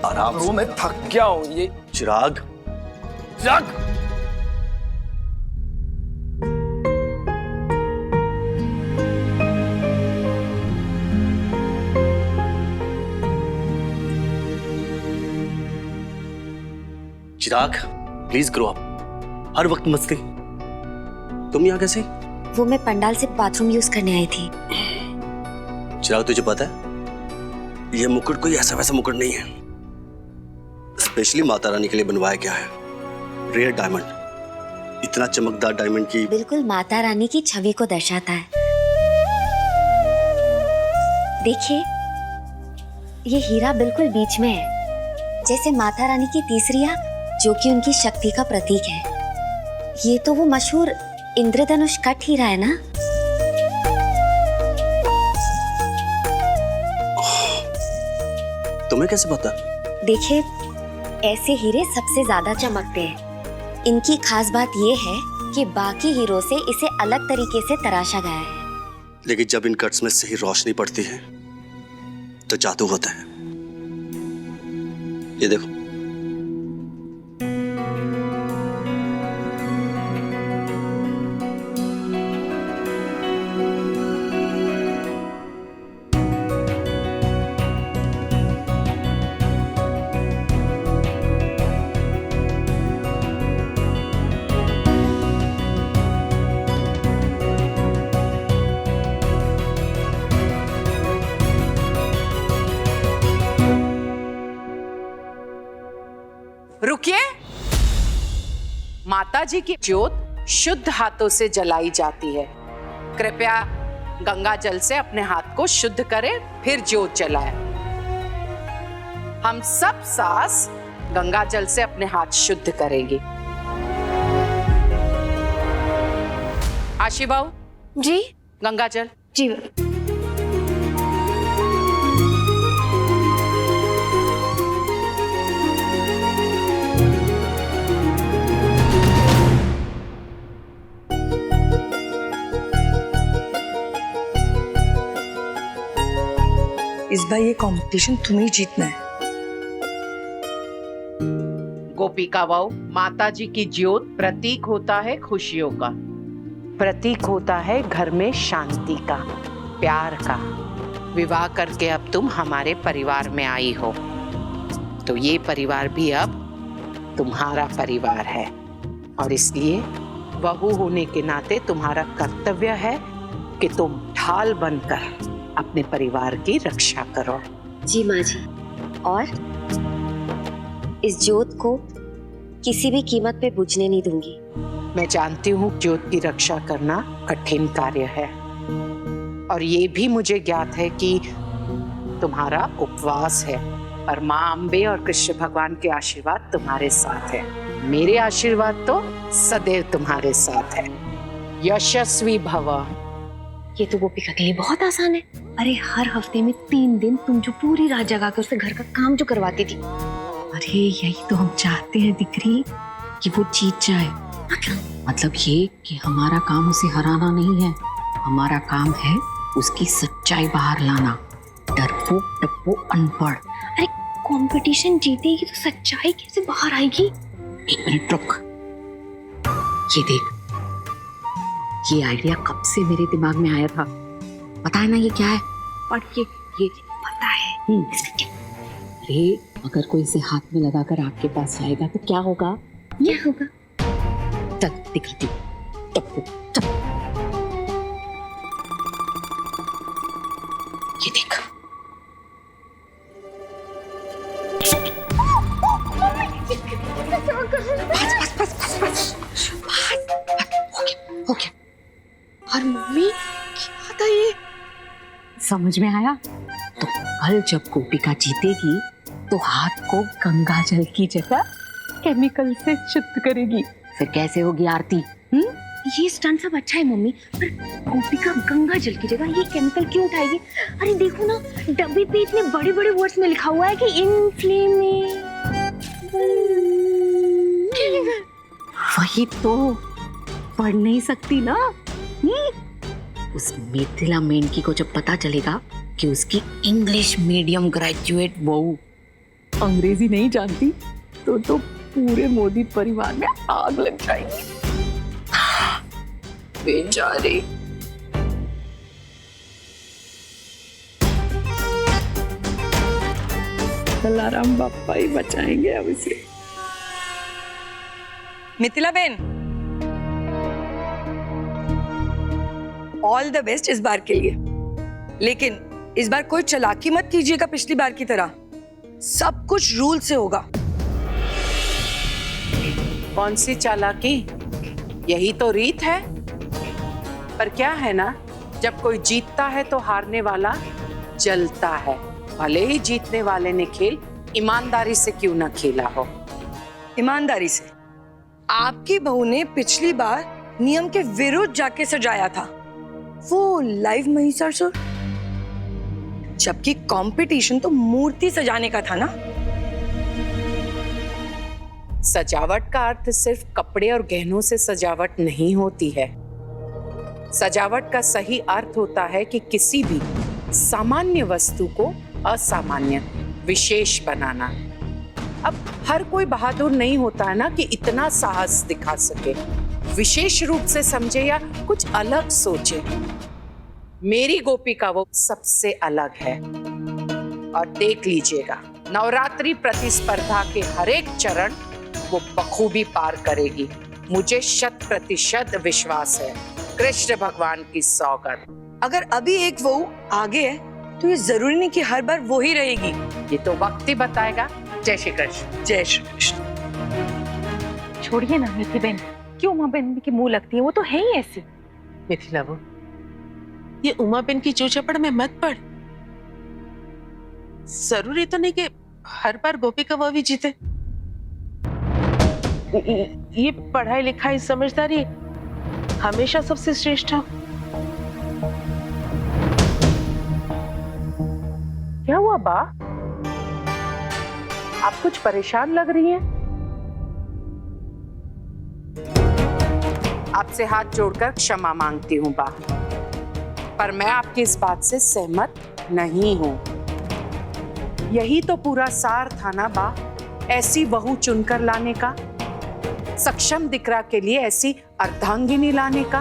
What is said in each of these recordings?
आराम से। मैं थक गया हूं। ये चिराग, चिराग, चिराग प्लीज ग्रो अप। हर वक्त मस्ती। तुम यहाँ कैसे? वो मैं पंडाल से बाथरूम यूज करने आई थी। चिराग तुझे पता है ये मुकुट कोई ऐसा वैसा मुकुट नहीं है, स्पेशली माता रानी के लिए बनवाया गया है। रेयर डायमंड, इतना चमकदार डायमंड की बिल्कुल माता रानी की छवि को दर्शाता है। देखिए ये हीरा बिल्कुल बीच में है, जैसे माता रानी की तीसरी आंख जो कि उनकी शक्ति का प्रतीक है। ये तो वो मशहूर इंद्रधनुष कट हीरा है ना। तुम्हें कैसे पता? देखिए ऐसे हीरे सबसे ज्यादा चमकते हैं। इनकी खास बात ये है कि बाकी हीरों से इसे अलग तरीके से तराशा गया है। लेकिन जब इन कट्स में सही रोशनी पड़ती है तो जादू होता है। ये देखो। रुकिए। माता जी की ज्योत शुद्ध हाथों से जलाई जाती है। कृपया गंगा जल से अपने हाथ को शुद्ध करें, फिर ज्योत जलाएं। हम सब सास गंगा जल से अपने हाथ शुद्ध करेंगे। आशी बाबू जी गंगा जल। जी। इस बार ये कंपटीशन तुम्हें जीतना है। गोपिका बाऊ, माता जी की ज्योत प्रतीक होता है खुशियों का, प्रतीक होता है घर में शांति का, प्यार का। विवाह करके अब तुम हमारे परिवार में आई हो, तो ये परिवार भी अब तुम्हारा परिवार है, और इसलिए बहू होने के नाते तुम्हारा कर्तव्य है कि तुम ढाल बनकर अपने परिवार की रक्षा करो। जी माँ जी। और इस ज्योत को किसी भी कीमत पे बुझने नहीं दूंगी। मैं जानती हूँ ज्योत की रक्षा करना कठिन कार्य है, और ये भी मुझे ज्ञात है कि तुम्हारा उपवास है, पर माँ अम्बे और कृष्ण भगवान के आशीर्वाद तुम्हारे साथ है। मेरे आशीर्वाद तो सदैव तुम्हारे साथ है। यशस्वी भव। ये तो गोपिका के लिए बहुत आसान है। अरे हर हफ्ते में 3 दिन तुम जो पूरी रात जगा कर उससे घर का काम जो करवाती थी। अरे यही तो हम चाहते हैं दिकरी, कि वो जीत जाए। मतलब ये कि हमारा काम उसे हराना नहीं है, हमारा काम है उसकी सच्चाई बाहर लाना। डरपोक टप्पो अनपढ़। अरे कंपटीशन जीतेगी तो सच्चाई कैसे बाहर आएगी? 1 मिनट रुक। ये देख, ये आइडिया कब से मेरे दिमाग में आया था पता है ना? ये क्या है? और ये पता है। इसमें क्या? अरे अगर कोई इसे हाथ में लगाकर आपके पास जाएगा तो क्या होगा? क्या होगा? चल दिखाती हूं। टप्पू चल। ये देख। बस। हो गया। और मम्मी क्या था ये? समझ में आया? तो कल जब गोपिका जीतेगी तो हाथ को गंगा जल की जगह केमिकल से शुद्ध करेगी। फिर कैसे होगी आरती? ये स्टंट सब अच्छा है मम्मी, पर गोपिका गंगा जल की जगह ये केमिकल क्यों उठाएगी? अरे देखो ना, डब्बे पे इतने बड़े बड़े वर्ड्स में लिखा हुआ है कि इन्फ्लेमेशन। वही तो, पढ़ नहीं सकती ना। उस मिथिला मेनकी को जब पता चलेगा कि उसकी इंग्लिश मीडियम ग्रेजुएट बहू अंग्रेजी नहीं जानती तो पूरे मोदी परिवार में आग लग जाएगी। बेचारी। अलाराम बापा ही बचाएंगे अब इसे। Mithila Ben, all the best इस बार के लिए, लेकिन इस बार कोई चालाकी मत कीजिएगा पिछली बार की तरह। सब कुछ रूल से होगा। कौन सी चालाकी? यही तो रीत है। पर क्या है ना, जब कोई जीतता है तो हारने वाला जलता है, भले ही जीतने वाले ने खेल ईमानदारी से क्यों ना खेला हो। ईमानदारी से? आपकी बहू ने पिछली बार नियम के विरुद्ध जाके सजाया था, वो लाइव महिषासुर, जबकि कंपटीशन तो मूर्ति सजाने का था ना। सजावट का अर्थ सिर्फ कपड़े और गहनों से सजावट नहीं होती है। सजावट का सही अर्थ होता है कि किसी भी सामान्य वस्तु को असामान्य, विशेष बनाना। अब हर कोई बहादुर नहीं होता है ना कि इतना साहस दिखा सके, विशेष रूप से समझे या कुछ अलग सोचे। मेरी गोपिका वो सबसे अलग है। और देख लीजिएगा, नवरात्रि प्रतिस्पर्धा के हर एक चरण वो बखूबी पार करेगी, मुझे 100% विश्वास है। कृष्ण भगवान की सौगंध। अगर अभी एक बहू आगे है तो ये जरूरी नहीं कि हर बार वो ही रहेगी। ये तो वक्त ही बताएगा। जय श्री कृष्ण। जय श्री कृष्ण। छोड़िए ना मिथि बहन, क्यों उमा बहन के मुंह लगती है, वो तो है ही ऐसी। मिथिला वो, ये उमा बेन की चोचपड़ में मत पड़। जरूरी तो नहीं कि हर बार गोपिका वो भी जीते। ये पढ़ाई लिखाई समझदारी हमेशा सबसे श्रेष्ठ हो। क्या हुआ बा? आप कुछ परेशान लग रही हैं। आपसे हाथ जोड़कर क्षमा मांगती हूँ बा, पर मैं आपकी इस बात से सहमत नहीं हूँ। यही तो पूरा सार था ना बा, ऐसी बहू चुनकर लाने का, सक्षम दिकरा के लिए ऐसी अर्धांगिनी लाने का।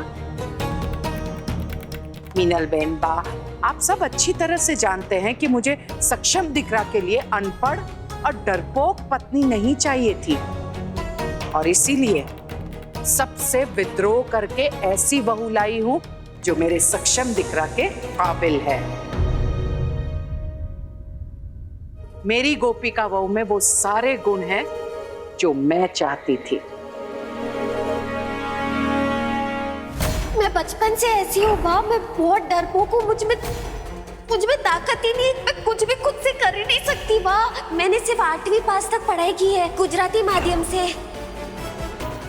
मीनल बहन बा, आप सब अच्छी तरह से जानते हैं कि मुझे सक्षम दिकरा के लिए अनपढ़ और डरपोक पत्नी नहीं चाहिए थी, और इसीलिए सबसे विद्रोह करके ऐसी बहू लाई हूं जो मेरे सक्षम दिकरा के काबिल है। मेरी गोपिका बहू में वो सारे गुण हैं जो मैं चाहती थी। मैं बचपन से ऐसी हूँ माँ, मैं बहुत डरपोक हूँ, मुझ में ताकत ही नहीं, मैं कुछ भी खुद से कर ही नहीं सकती माँ। मैंने सिर्फ 8वीं पास तक पढ़ाई की है गुजराती माध्यम से।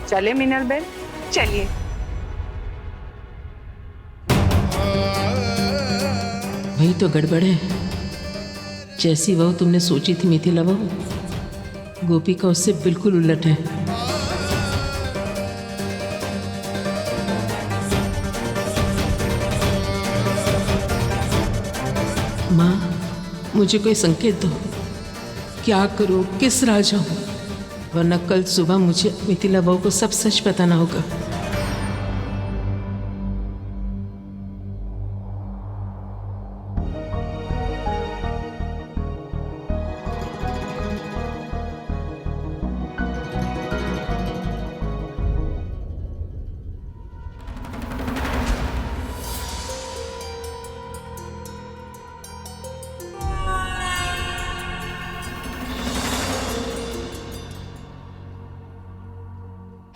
चले मीनल बहन, चलिए। वही तो गड़बड़ है। जैसी वह तुमने सोची थी मिथिला बहू, गोपिका उससे बिल्कुल उलट है। माँ, मुझे कोई संकेत दो, क्या करूं, किस राह जाऊं, वरना कल सुबह मुझे मिथिला बहू को सब सच बताना होगा।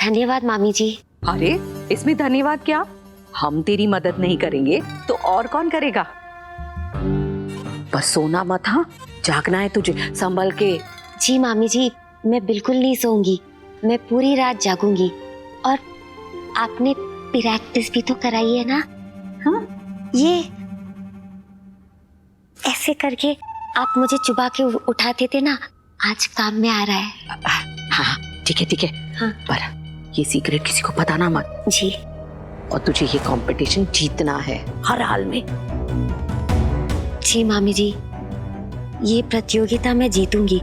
धन्यवाद मामी जी। अरे इसमें धन्यवाद क्या, हम तेरी मदद नहीं करेंगे तो और कौन करेगा। बस सोना मत, हाँ, जागना है तुझे, संभल के। जी मामी जी, मैं बिल्कुल नहीं सोऊंगी, मैं पूरी रात जागूंगी। और आपने प्रैक्टिस भी तो कराई है ना। हाँ, ये ऐसे करके आप मुझे चुबा के उठाते थे ना, आज काम में आ रहा है। हाँ ठीक है ठीक है, हाँ। पर ये सीक्रेट किसी को बताना मत। जी। और तुझे ये कंपटीशन जीतना है हर हाल में। जी मामी जी, ये प्रतियोगिता मैं जीतूंगी,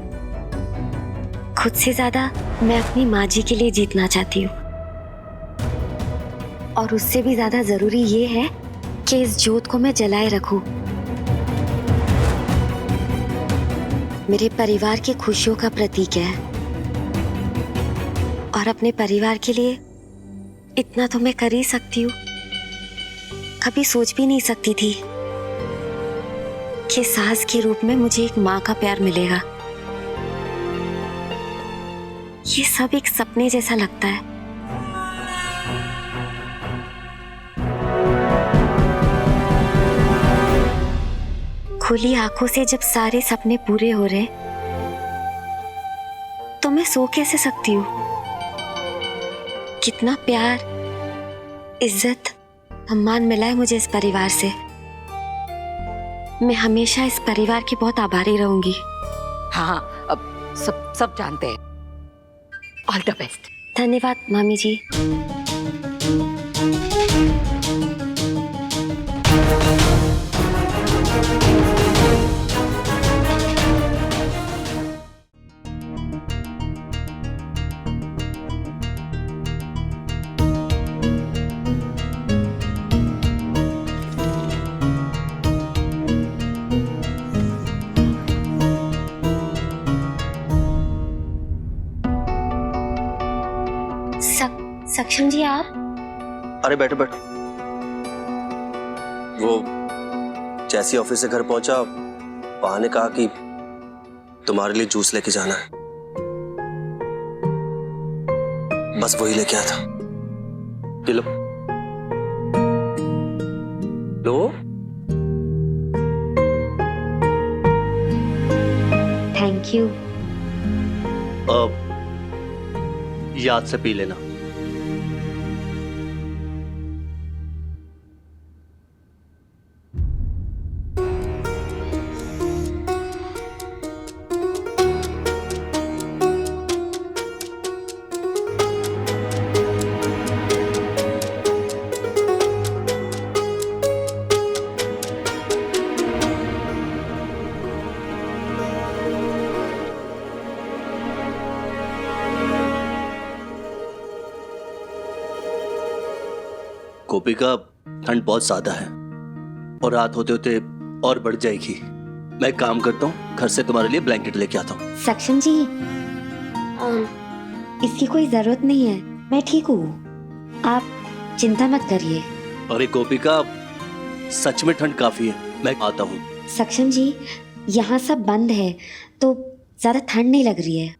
खुद से ज्यादा मैं अपनी माँ जी के लिए जीतना चाहती हूँ, और उससे भी ज्यादा जरूरी ये है कि इस जोत को मैं जलाए रखूं। मेरे परिवार की खुशियों का प्रतीक है, और अपने परिवार के लिए इतना तो मैं कर ही सकती हूँ। कभी सोच भी नहीं सकती थी कि सास के रूप में मुझे एक माँ का प्यार मिलेगा। ये सब एक सपने जैसा लगता है। खुली आंखों से जब सारे सपने पूरे हो रहे, तो मैं सो कैसे सकती हूँ? कितना प्यार, इज्जत, सम्मान मिला है मुझे इस परिवार से। मैं हमेशा इस परिवार की बहुत आभारी रहूंगी। हाँ, अब सब जानते हैं। All the best. धन्यवाद मामी जी। सक्षम जी आप? अरे बैठो बैठो। वो जैसे ऑफिस से घर पहुंचा, पापा ने कहा कि तुम्हारे लिए जूस लेके जाना है। बस वही लेके आया था। ये लो लो। Thank you. याद से पी लेना। गोपिका, ठंड बहुत ज्यादा है और रात होते होते और बढ़ जाएगी। मैं एक काम करता हूँ, घर से तुम्हारे लिए ब्लैंकेट लेके आता हूँ। सक्षम जी, इसकी कोई जरूरत नहीं है, मैं ठीक हूँ, आप चिंता मत करिए। अरे गोपिका, सच में ठंड काफी है, मैं आता हूँ। सक्षम जी, यहाँ सब बंद है तो ज्यादा ठंड नहीं लग रही है।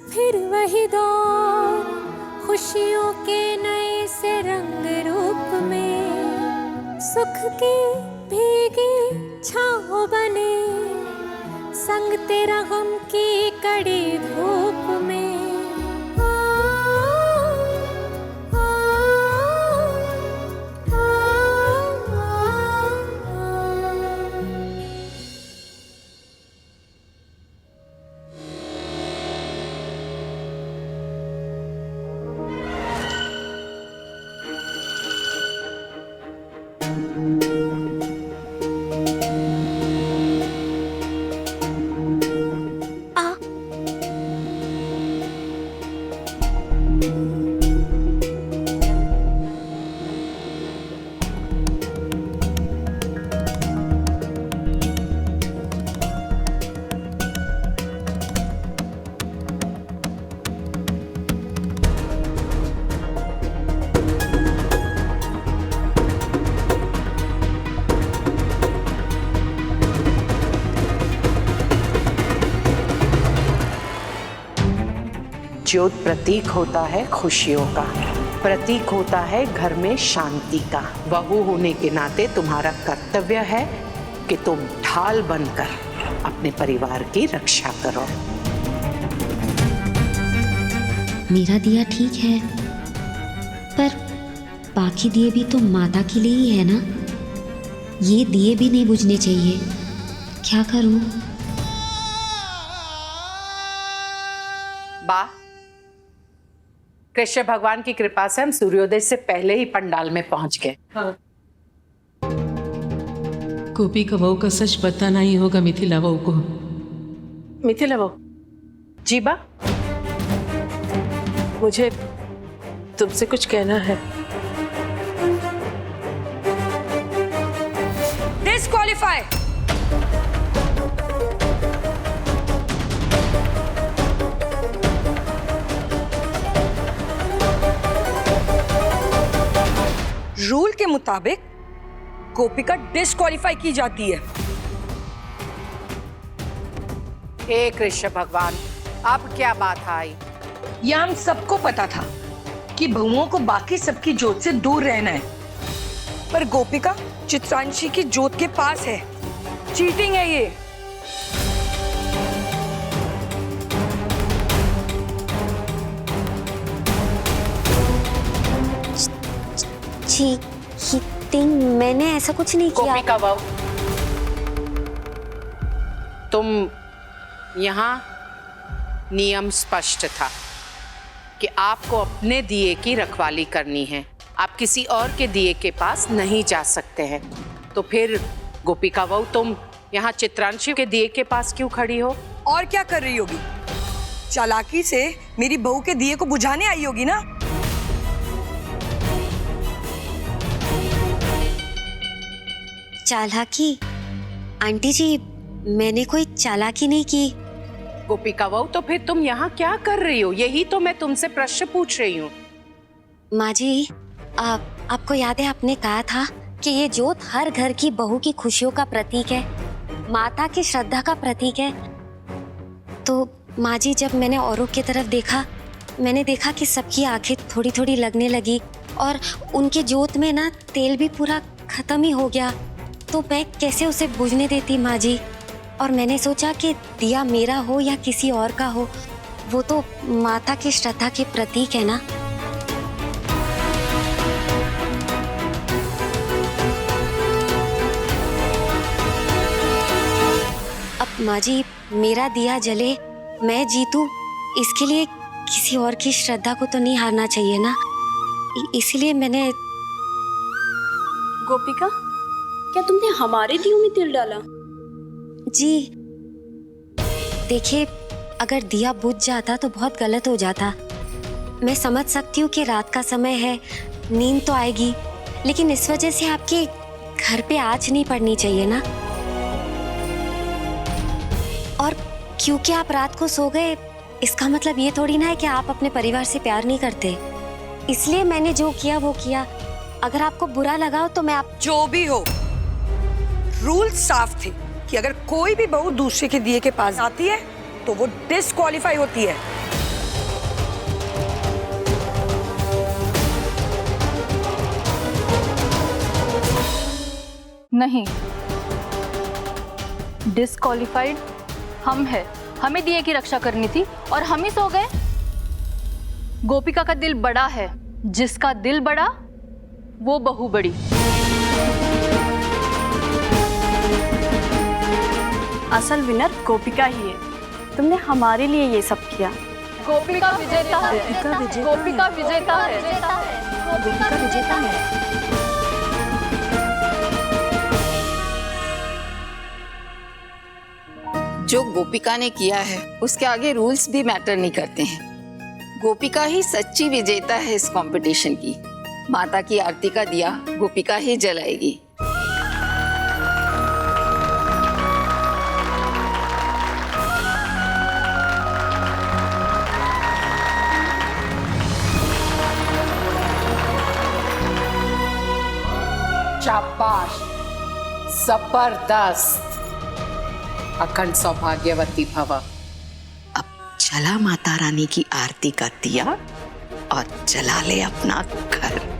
फिर वही दौर, खुशियों के नए से रंग रूप में, सुख की भीगी छाँव बने, संग तेरा गम की कड़ी धूप में। ज्योत प्रतीक होता है खुशियों का, प्रतीक होता है घर में शांति का। बहू होने के नाते तुम्हारा कर्तव्य है कि तुम ढाल बनकर अपने परिवार की रक्षा करो। मेरा दिया ठीक है, पर बाकी दिए भी तो माता के लिए ही है ना। ये दिए भी नहीं बुझने चाहिए, क्या करूं? बा, कृष्ण भगवान की कृपा से हम सूर्योदय से पहले ही पंडाल में पहुंच गए। गोपिका बहू का सच बताना ही होगा मिथिला बहू को। मिथिला बहू, जी बा, मुझे तुमसे कुछ कहना है। डिस्क्वालीफाई। रूल के मुताबिक गोपिका डिस्क्वालीफाई की जाती है। हे कृष्ण भगवान, अब क्या बात आई? यह हम सबको पता था कि बहुओं को बाकी सबकी जोत से दूर रहना है, पर गोपिका चित्रांशी की जोत के पास है। चीटिंग है ये। चीटिंग? मैंने ऐसा कुछ नहीं किया। गोपिका बहू, तुम यहाँ नियम स्पष्ट था कि आपको अपने दिए की रखवाली करनी है, आप किसी और के दिए के पास नहीं जा सकते हैं। तो फिर गोपिका बहू, तुम यहाँ चित्रांशी के दिए के पास क्यों खड़ी हो? और क्या कर रही होगी? चालाकी से मेरी बहू के दिए को बुझाने आई होगी ना। चालाकी? आंटी जी, मैंने कोई चालाकी नहीं की। गोपिका बहू, तो फिर तुम यहाँ क्या कर रही हो? यही तो मैं तुमसे प्रश्न पूछ रही हूँ। माँ जी, आपको याद है आपने कहा था कि ये जोत हर घर की बहू की खुशियों का प्रतीक है, माता की श्रद्धा का प्रतीक है। तो माँ जी, जब मैंने औरों की तरफ देखा, मैंने देखा कि सबकी आंखें थोड़ी थोड़ी लगने लगी और उनके जोत में ना तेल भी पूरा खत्म ही हो गया। तो मैं कैसे उसे बुझने देती माँ जी? और मैंने सोचा कि दिया मेरा हो या किसी और का हो, वो तो माता की श्रद्धा के प्रतीक है ना। अब माँ जी, मेरा दिया जले, मैं जीतूं, इसके लिए किसी और की श्रद्धा को तो नहीं हारना चाहिए ना। इसीलिए मैंने। गोपिका, क्या तुमने हमारे दियों में तिल डाला? जी देखिए, अगर दिया बुझ जाता तो बहुत गलत हो जाता। मैं समझ सकती हूँ कि रात का समय है, नींद तो आएगी, लेकिन इस वजह से आपके घर पे आँच नहीं पड़नी चाहिए ना। और क्योंकि आप रात को सो गए, इसका मतलब ये थोड़ी ना है कि आप अपने परिवार से प्यार नहीं करते। इसलिए मैंने जो किया वो किया। अगर आपको बुरा लगा हो तो मैं आप। जो भी हो, रूल साफ थे कि अगर कोई भी बहू दूसरे के दिए के पास आती है तो वो डिस्क्वालीफाई होती है। नहीं, डिस्क्वालिफाइड हम है। हमें दिए की रक्षा करनी थी और हम ही सो गए। गोपिका का दिल बड़ा है, जिसका दिल बड़ा वो बहू बड़ी। असल विनर गोपिका ही है। तुमने हमारे लिए ये सब किया। गोपिका विजेता है। गोपिका विजेता है। गोपिका विजेता है। जो गोपिका ने किया है उसके आगे रूल्स भी मैटर नहीं करते हैं। गोपिका ही सच्ची विजेता है इस कंपटीशन की। माता की आरती का दिया गोपिका ही जलाएगी। शाबाश, जबरदस्त। अखंड सौभाग्यवती भव। अब जला माता रानी की आरती का दिया और जला ले अपना घर।